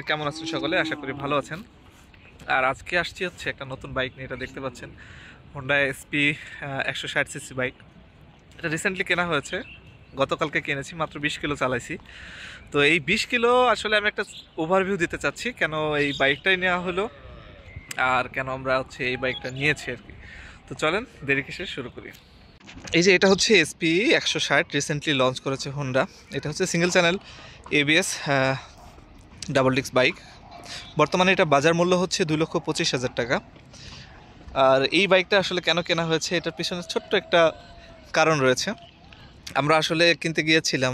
কেমন আছেন সকলে? আশা করি ভালো আছেন। আর আজকে আসছি হচ্ছে একটা নতুন বাইক নিয়ে। এটা দেখতে পাচ্ছেন হোন্ডা এসপি 160 সিসি বাইক। এটা রিসেন্টলি কেনা হয়েছে, গতকালকে কিনেছি, মাত্র 20 কিলো চালাইছি। তো এই 20 কিলো আসলে আমি একটা ওভারভিউ দিতে চাচ্ছি কেন এই বাইকটাই নেওয়া হলো আর কেন আমরা হচ্ছে এই বাইকটা নিয়েছি আর কি। তো চলেন দেরি কিসে শুরু করি। এই যে এটা হচ্ছে এসপি 160, রিসেন্টলি লঞ্চ করেছে হোন্ডা। এটা হচ্ছে single channel ABS double disc bike. বর্তমানে এটা বাজার মূল্য হচ্ছে 2,25,000 টাকা। আর এই বাইকটা আসলে কেন কেনা হয়েছে, এটার পিছনে ছোট্ট একটা কারণ রয়েছে। আমরা আসলে কিনতে গিয়েছিলাম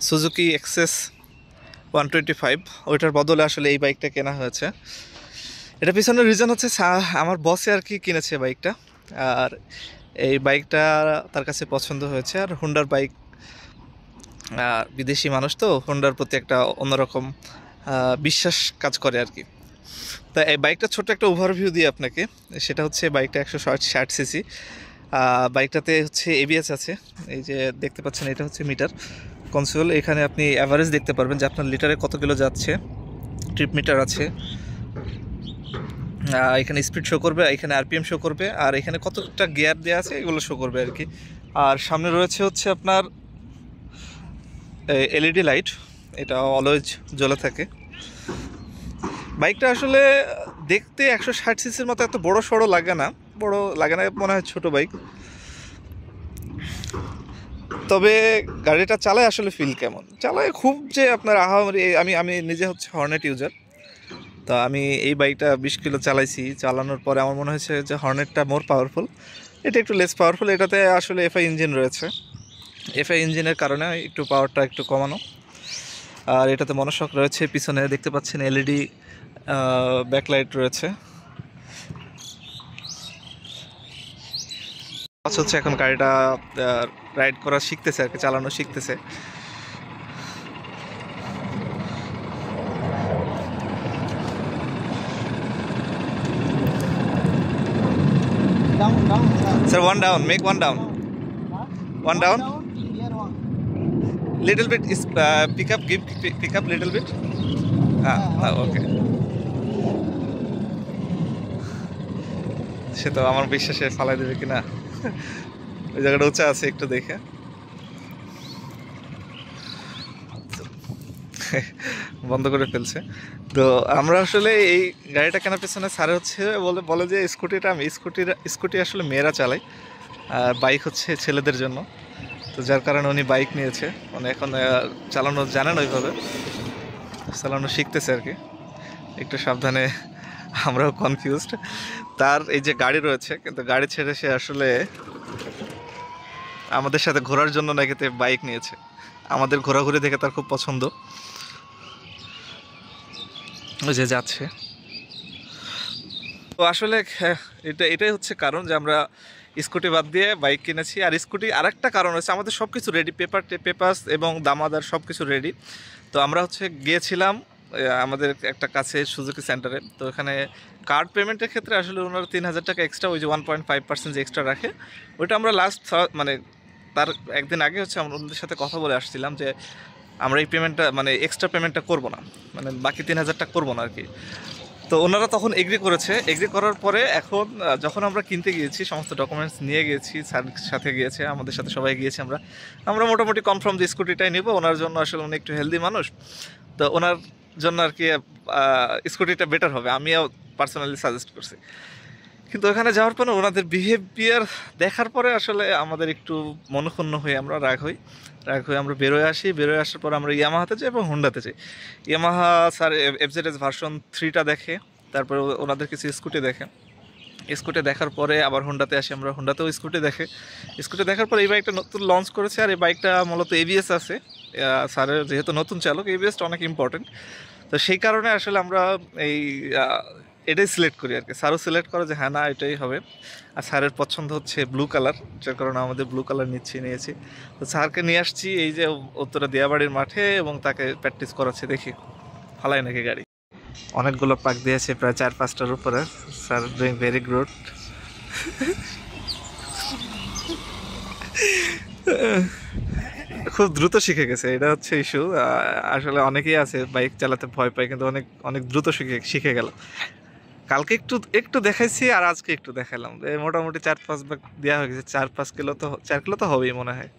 সুজুকি এক্সেস 125, ওইটার বদলে আসলে এই বাইকটা কেনা হয়েছে। এটা পিছনের রিজন হচ্ছে আমার বসে আর কি কিনেছে বাইকটা, আর এই বাইকটা তার কাছে পছন্দ হয়েছে। আর হোন্ডার বাইক, বিদেশি মানুষ তো, হোন্ডার প্রতি একটা অন্যরকম বিশ্বাস কাজ করে আর কি। তা এই বাইকটা ছোট্ট একটা ওভারভিউ দিই আপনাকে। সেটা হচ্ছে বাইকটা 160 সিসি। বাইকটাতে হচ্ছে এবিএস আছে। এই যে দেখতে পাচ্ছেন, এটা হচ্ছে মিটার কনসোল। এখানে আপনি অ্যাভারেজ দেখতে পারবেন যে আপনার লিটারে কত কিলো যাচ্ছে। ট্রিপ মিটার আছে, এখানে স্পিড শো করবে, এখানে আরপিএম শো করবে, আর এখানে কতটা গিয়ার দেওয়া আছে এগুলো শো করবে আর কি। আর সামনে রয়েছে হচ্ছে আপনার এলইডি লাইট, এটা অলওয়েজ জ্বলে থাকে। বাইকটা আসলে দেখতে 160 সিসির মতো এত বড় সড়ো লাগে না, মনে হয় ছোট বাইক। তবে গাড়িটা চালায় আসলে ফিল কেমন, চালায় খুব যে আপনার আহামরি। আমি আমি নিজে হচ্ছে হর্নেট ইউজার। তো আমি এই বাইকটা 20 কিলো চালাইছি, চালানোর পরে আমার মনে হয়েছে যে হর্নেটটা মোর পাওয়ারফুল, এটা একটু লেস পাওয়ারফুল। এটাতে আসলে এফআই ইঞ্জিন রয়েছে, এফআই ইঞ্জিনের কারণে একটু পাওয়ারটা একটু কমানো। আর এটাতে মনোশক রয়েছে, পিছনে দেখতে পাচ্ছেন এলইডি ব্যাকলাইট রয়েছে। হচ্ছে এখন গাড়িটা রাইড করা শিখতেছে আর কি, চালানো শিখতেছে। Sir, one down, make one down. One down. Little bit is pick up, pick up little bit. Okay. সে তো আমার বিশ্বাসে ফালাই দেবে কিনা। ওই জায়গাটা উঁচা আছে, একটু দেখে। বন্ধ করে ফেলছে। তো আমরা আসলে এই গাড়িটা কেনার পেছনে স্যার হচ্ছে বলে যে স্কুটি আসলে মেয়েরা চালায়, আর বাইক হচ্ছে ছেলেদের জন্য। তো যার কারণে উনি বাইক নিয়েছে, মানে এখন চালানো জানেন, ওইভাবে চালানো শিখতেছে আর কি, একটু সাবধানে। আমরাও কনফিউজড। তার এই যে গাড়ি রয়েছে, কিন্তু গাড়ি ছেড়ে সে আসলে আমাদের সাথে ঘোরার জন্য নাকি বাইক নিয়েছে। আমাদের ঘোরাঘুরি দেখে তার খুব পছন্দ, ওই যে যাচ্ছে। তো আসলে এটাই হচ্ছে কারণ যে আমরা স্কুটি বাদ দিয়ে বাইক কিনেছি। আর স্কুটি আরেকটা কারণ হচ্ছে আমাদের সব কিছু রেডি, পেপারস এবং দামাদার সব কিছু রেডি। তো আমরা হচ্ছে গিয়েছিলাম আমাদের একটা কাছে সুজুকি সেন্টারে। তো এখানে কার্ড পেমেন্টের ক্ষেত্রে আসলে ওনারা 3,000 টাকা এক্সট্রা, ওই যে 1.5% যে এক্সট্রা রাখে, ওইটা আমরা মানে তার একদিন আগে হচ্ছে আমরা ওনাদের সাথে কথা বলে আসছিলাম যে আমরা এই পেমেন্টটা, মানে এক্সট্রা পেমেন্টটা করবো না, মানে বাকি 3,000 টাকা করবো না আর কি। তো ওনারা তখন এগ্রি করেছে। এগ্রি করার পরে এখন যখন আমরা কিনতে গিয়েছি, সমস্ত ডকুমেন্টস নিয়ে গিয়েছি, স্যার সাথে গিয়েছে, আমাদের সাথে সবাই গিয়েছি। আমরা মোটামুটি কনফার্ম যে স্কুটিটাই নেব। ওনার জন্য আসলে উনি একটু হেলদি মানুষ, তো ওনার জন্য আর কি স্কুটিটা বেটার হবে, আমিও পার্সোনালি সাজেস্ট করছি। কিন্তু ওখানে যাওয়ার পরে ওনাদের বিহেভিয়ার দেখার পরে আসলে আমাদের একটু মনক্ষুণ্ণ হয়ে আমরা রাগ হয়ে আমরা বেরোয় আসার পর আমরা ইয়ামাহাতে যাই এবং হোন্ডাতে যাই। ইয়ামাহা স্যার এফজেডএস ভার্সন 3টা দেখে, তারপরে ওনাদের কিছু স্কুটি দেখে। স্কুটি দেখার পরে আবার হোন্ডাতে আসি, আমরা হোন্ডাতেও স্কুটি দেখার পরে এই বাইকটা নতুন লঞ্চ করেছে। আর এই বাইকটা মূলত এবিএস আছে। স্যারের যেহেতু নতুন চালক, এবিএসটা অনেক ইম্পর্টেন্ট। তো সেই কারণে আসলে আমরা এই এটাই সিলেক্ট করি আর কি। স্যারও সিলেক্ট করে যে হ্যাঁ না এটাই হবে। আর স্যারের পছন্দ হচ্ছে ব্লু কালার, যার কারণে আমাদের ব্লু কালার নিয়েছি। তো স্যারকে নিয়ে আসছি এই যে উত্তরা দিয়াবাড়ির মাঠে, এবং তাকে প্র্যাকটিস করাচ্ছে, দেখি ফালাই নাকি গাড়ি। অনেকগুলো পাক দিয়েছে, প্রায় 4-5টার উপরে। Sir doing very good. খুব দ্রুত শিখে গেছে, এটা হচ্ছে ইস্যু। আসলে অনেকেই আছে বাইক চালাতে ভয় পায়, কিন্তু অনেক অনেক দ্রুত শিখে গেল। কালকে একটু একটু দেখাইছি আর আজকে একটু দেখালাম, মোটামুটি 4-5 ভাগ দেওয়া হয়ে গেছে। 4-5 কিলো তো 4 কিলো তো হবেই মনে হয়।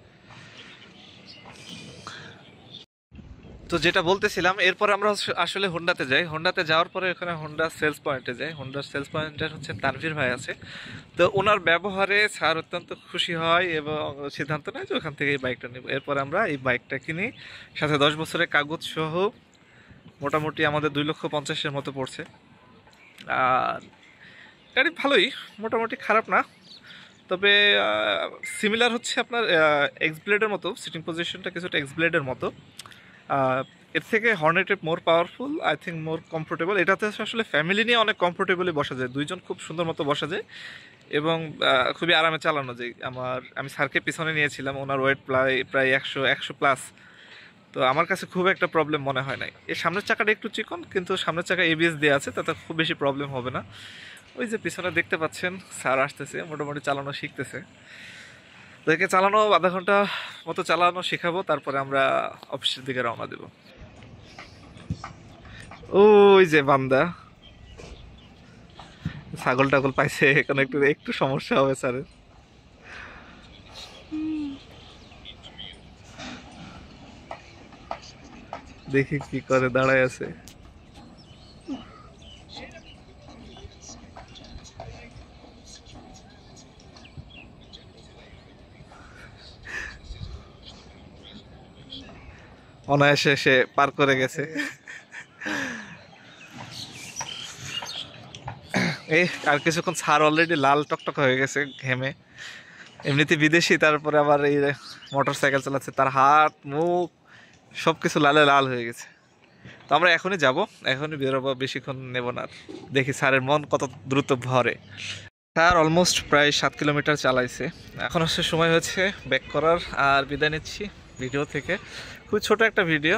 তো যেটা বলতেছিলাম, এরপর আমরা আসলে হোন্ডাতে যাই। হোন্ডাতে যাওয়ার পরে ওখানে হোন্ডা সেলস পয়েন্টে যাই। হোন্ডার সেলস পয়েন্টের হচ্ছে তানভীর ভাই আছে। তো ওনার ব্যবহারে স্যার অত্যন্ত খুশি হয় এবং সিদ্ধান্ত নেয় যে ওখান থেকে এই বাইকটা নেব। এরপর আমরা এই বাইকটা কিনি, সাথে 10 বছরের কাগজ সহ। মোটামুটি আমাদের 2,50,000-এর মতো পড়ছে। আর গাড়ি ভালোই, মোটামুটি খারাপ না। তবে সিমিলার হচ্ছে আপনার এক্স ব্লেডের মতো, সিটিং পজিশনটা কিছুটা এক্স ব্লেডের মতো। এর থেকে হর্নেটেড more powerful, I think more comfortable. এটাতে আসলে ফ্যামিলি নিয়ে অনেক কমফোর্টেবলি বসা যায়, দুইজন খুব সুন্দর মতো বসা যায় এবং খুবই আরামে চালানো যায়। আমি স্যারকে পিছনে নিয়েছিলাম, ওনার ওয়েট প্রায় 100 প্লাস। তো আমার কাছে খুব একটা প্রবলেম মনে হয় নাই। এর সামনের চাকাটা একটু চিকন, কিন্তু সামনের চাকা এবিএস দেওয়া আছে, তাতে খুব বেশি প্রবলেম হবে না। ওই যে পিছনে দেখতে পাচ্ছেন স্যার আসতেছে, মোটামুটি চালানো শিখতেছে। তাদেরকে চালানো আধা ঘন্টা মতো চালানো শেখাবো, তারপরে আমরা অফিসের দিকে রওনা দেব। ওই যে বান্দা ছাগল টাগল পাইছে, এখানে একটু একটু সমস্যা হবে স্যারের। দেখি কি করে, দাঁড়ায় আছে। অনায়াসে সে পার করে গেছে। এই আর কিছুক্ষণ ছাড়, অলরেডি লাল টকটক হয়ে গেছে ঘেমে। এমনিতে বিদেশি, তারপরে আবার এই মোটর সাইকেল চালাচ্ছে, তার হাত মুখ সবকিছু লালে লাল হয়ে গেছে। তো আমরা এখনই যাব, এখনই বেরোবো, বেশিক্ষণ নেব না। দেখি স্যারের মন কত দ্রুত ভরে। স্যার অলমোস্ট প্রায় 7 কিলোমিটার চালাইছে। এখন হচ্ছে সময় হয়েছে ব্যাক করার, আর বিদায় নিচ্ছি ভিডিও থেকে। খুব ছোট একটা ভিডিও,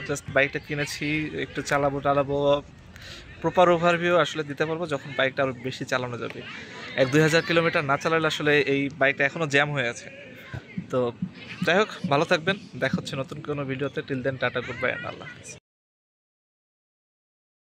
জাস্ট বাইকটা কিনেছি, একটু চালাবো। প্রপার ওভারভিউ আসলে দিতে পারবো যখন বাইকটা আরও বেশি চালানো যাবে। 1-2 হাজার কিলোমিটার না চালালে আসলে এই বাইকটা এখনও জ্যাম হয়ে আছে। তো যাই হোক, ভালো থাকবেন, দেখা হচ্ছে নতুন কোনো ভিডিওতে। Till then, tata, goodbye, আল্লাহ হাফেজ।